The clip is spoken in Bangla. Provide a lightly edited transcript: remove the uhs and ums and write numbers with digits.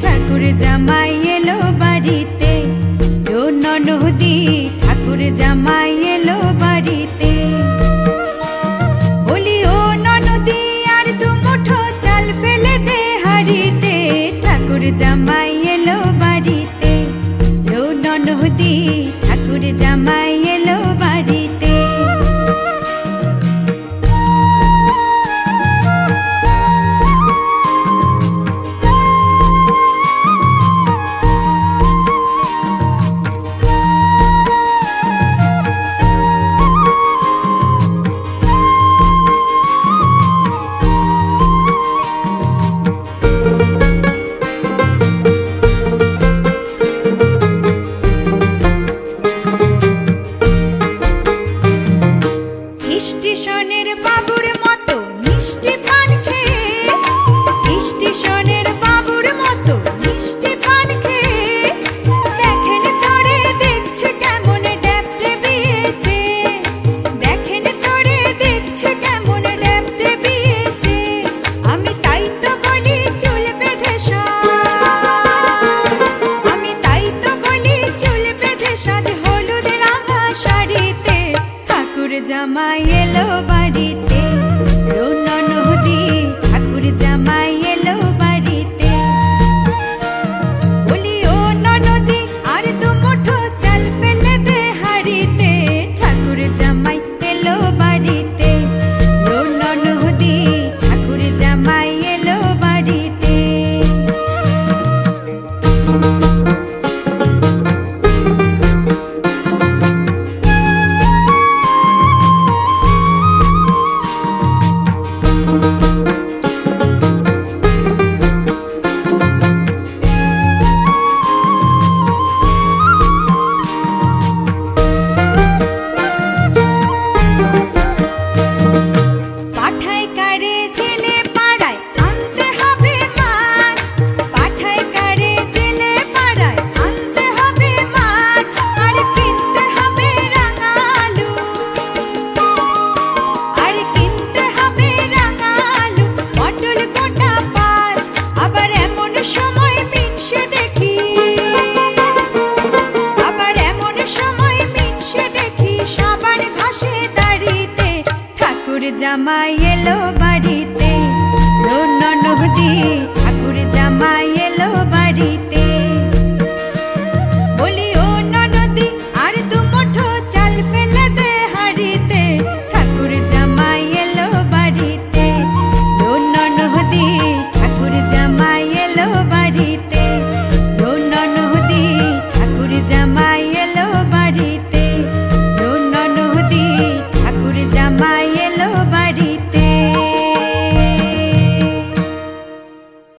ঠাকুর জামাই এলো বাড়িতে, ও ননদি ঠাকুর জামাই এলো বাড়িতে। বলি ও ননদি আর দু মুঠো চাল ফেলে দে হাড়িতে, ঠাকুর জামাই এলো বাড়িতে, ও ননদি ঠাকুর জামাই এলো বাড়িতে। স্টেশনের বাবুর মতো মিষ্টি পান খেয়ে, স্টেশনের বাবুর মতো মিষ্টি পান খেয়ে, দেখেন তোরে দেখছে কেমন ড্যাপটে বিয়েছে, দেখেন তোরে দেখছে কেমন ড্যাপটে বিয়েছে। আমি তাই তো বলি চুল বেঁধে সাজ, আমি তাই তো বলি চুল বেঁধে সাজ হলুদ রাঙা শাড়িতে, ঠাকুর জামাই এলো বাড়িতে, ও ননদি ঠাকুর জামাই এলো বাড়িতে। বলি ও ননদি আর দু মুঠো চাল ফেলে দে হাড়িতে, ঠাকুর জামাই এলো বাড়িতে, ও ননদি ঠাকুর জামাই এলো বাড়িতে। জামাই এলো বাড়িতে।